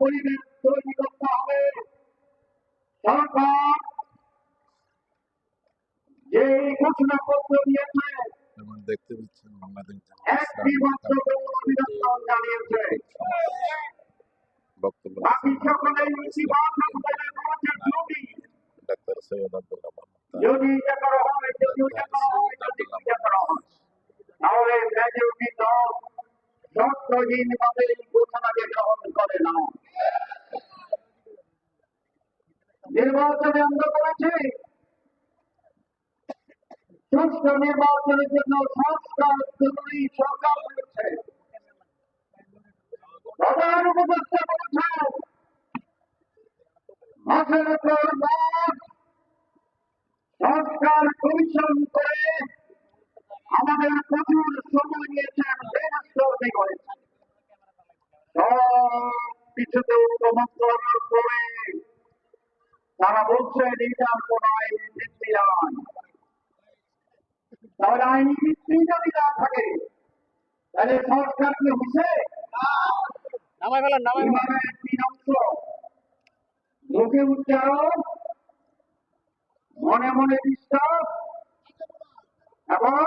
পরিবেশ তৈরি করতে হবে। সরকার যে ঘোষণাপত্র দিয়েছে দেখতে পাচ্ছেন বাংলাদেশ একটি মাত্র অভিনন্দন জানিয়েছে, বক্তব্য বাকি সকলেই ইতিবাচক বলে করেছেন। ডাক্তার সৈয়দ আব্দুল্লাহ যদি এটা করা হয়, যদি ওইটা করা হয়, যদি ওইটা করা হয়, তাহলে মেজরিটি দল শর্তহীনভাবে এই ঘোষণাকে গ্রহণ করে না। নির্বাচনে আমরা বলেছি সুষ্ঠু নির্বাচনের জন্য সংস্কার জরুরি। সরকার বলেছে, প্রধান উপদেষ্টা বলেছে মাসের পর মাস সংস্কার কমিশন করে আমাদের প্রচুর সময় নিয়েছেন, বেনস্তি করেছেন। সব কিছুতে ঐক্যমত করার পরে তারা বলছেন এটার কোন আইনি ভিত্তি নাই। তাহলে আইনি ভিত্তি যদি না থাকে তাহলে সংস্কার কি হচ্ছে? তিন অংশ, মুখে উচ্চারণ, মনে মনে বিশ্বাস এবং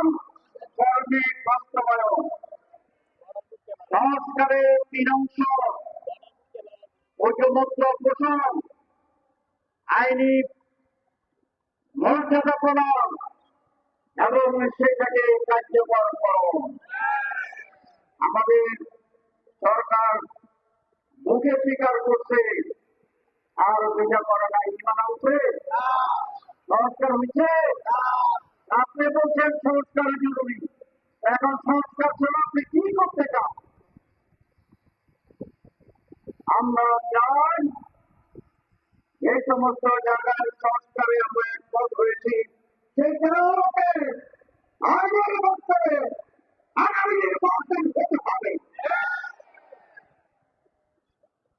কর্মে বাস্তবায়ন। সংস্কারের তিন অংশ: ঐক্যমত্য পোষণ, আইনি মর্যাদা প্রদান এবং সেটাকে কার্যকর করণ। আমাদের সরকার মুখে স্বীকার করছে আর যেটা করে না। ইমান আছে, সংস্কার হয়েছে। আপনি বলছেন সংস্কার জরুরি, এখন সংস্কার ছাড়া আপনি কি করতে চান? আমরা চাই এই সমস্ত জায়গায় সংস্কারে আমরা একমত হয়েছি, সেইখানে আগামী বছরে আগামী নির্বাচন হতে হবে।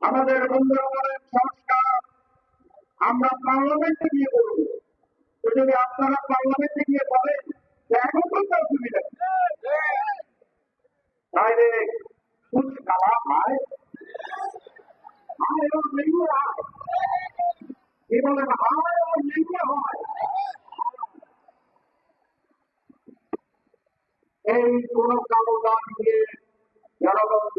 আমাদের বন্ধুরা বলেন সংস্কার আমরা পার্লামেন্টে গিয়ে করব। তো যদি আপনারা পার্লামেন্টে গিয়ে বলেন এখন তো অসুবিধা, তাহলে कुछ कला है हाय और नहीं है, केवल हाय और नहीं है। এই কোন কামদান দিয়ে জনগণ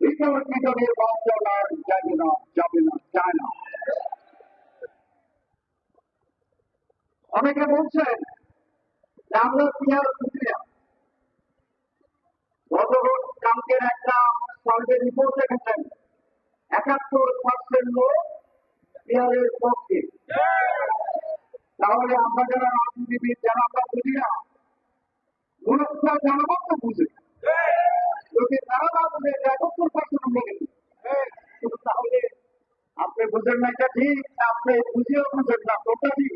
বিতর্কিত নির্বাচন আর যাবে না, যাবে না, চায় না। অনেকে বলছেন যে আমরা পিয়ার প্রক্রিয়া কালকের একটা সার্ভে রিপোর্ট দেখেছেন ৭১% লোক পিয়ারের পক্ষে। তাহলে আমরা যারা রাজনীতিবিদ, যারা আমরা বুঝি না, গুরুত্ব জনগণ তো বুঝে। যদি তারা না বুঝে ৭১% বলে তাহলে আপনি বুঝেন না, এটা ঠিক, আপনি বুঝেও বুঝেন না, কোনটা ঠিক?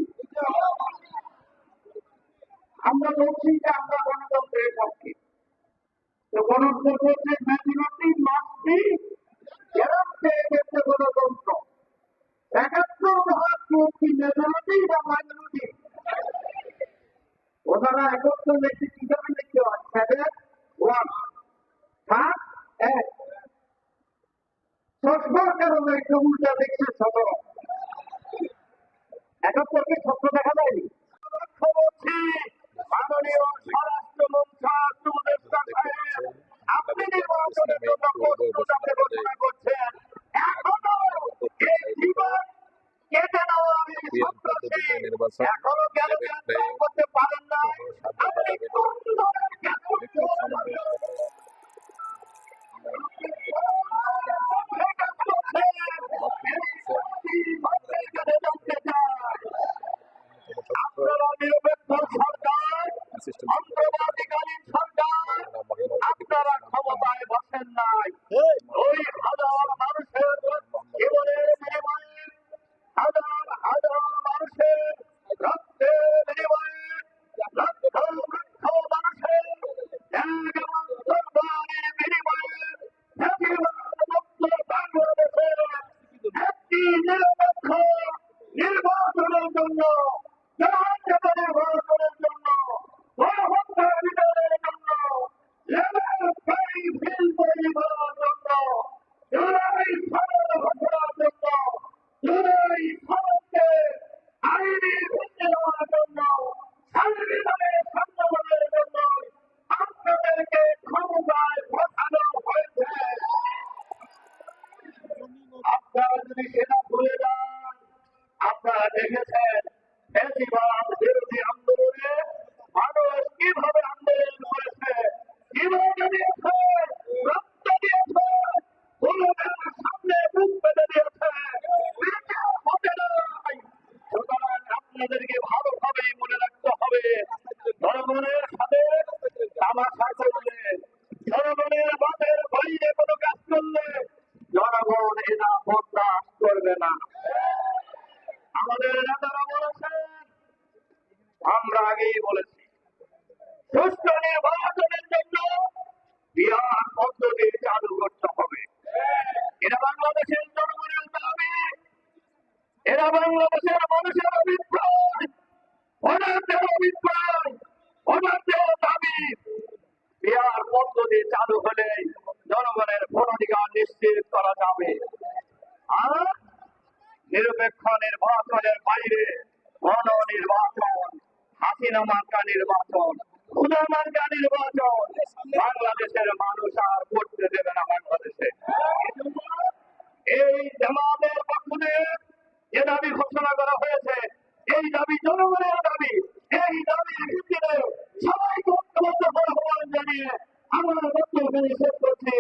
আমরা বলছি যে আমরা গণতন্ত্রের পক্ষে, তো গণতন্ত্রের মেজরিটি মাস্ট বি গণতন্ত্র। ৭১% কি মেজরিটি বা মাইনরিটি? ওনারা ৭১ ব্যক্তি কিভাবে লিখতে হয়? 7-1 চশমার কারণে একটা উল্টা দেখছে ১৭। ৭১কে ১৭ দেখা যায়নি। মাননীয় স্বরাষ্ট্রমন্ত্রী আপনি নির্বাচনের জন্য ঘোষণা করছেন, এখনো এই জীবন কেটে নেওয়া এখনো কেন করতে পারেন না? আপনি কোন ধরনের কেন আপনারা নিরপেক্ষ সরকার, অন্তর্বর্তীকালীন সরকার, আপনারা ক্ষমতায় বসেন নাই। ২,০০০ মানুষের জীবনের বিনিময়ে, হাজার হাজার মানুষের রক্তের বিনিময়ে, লক্ষ লক্ষ মানুষের ত্যাগ এবং কোরবানির বিনিময়ে জাতীয়তাবাদ মুক্ত বাংলাদেশের একটি নিরপেক্ষ নির্বাচনের জন্য, জনগণকে নির্বাচনের জন্য, গণহত্যার বিচারের জন্য, লেভেল প্লেইং ফিল্ড তৈরি করার জন্য জুলাই ১৭ মনে রাখতে হবে জনগণের সাথে তামাশা করলে, জনগণের বাতের বাইরে কোনো কাজ করলে জনগণ এটা বরদাস্ত করবে না। আমাদের নেতারা বলেছেন, আমরা আগেই বলেছি, সুষ্ঠু নির্বাচনের জন্য বিহার পদ্ধতি চালু করতে হবে। এটা বাংলাদেশের জনগণের দাবি, এরা বাংলাদেশের মানুষের অভিপ্রায়, ভোটারদের অভিপ্রায়, ভোটারদের দাবি। বিহার পদ্ধতি চালু হলে জনগণের ভোটাধিকার নিশ্চিত করা যাবে। আর নিরপেক্ষ নির্বাচনের বাইরে গণ নির্বাচন, হাসিনা মার্কা নির্বাচন, খুদা মার্কা নির্বাচন বাংলাদেশের মানুষ আর করতে দেবে না। বাংলাদেশে এই জামাতের পক্ষ থেকে যে দাবি ঘোষণা করা হয়েছে, এই দাবি জনগণের দাবি। এই দাবির ভিত্তিতে সবাইকে ঐক্যবদ্ধ করে আহ্বান জানিয়ে আমার বক্তব্য শেষ করছি।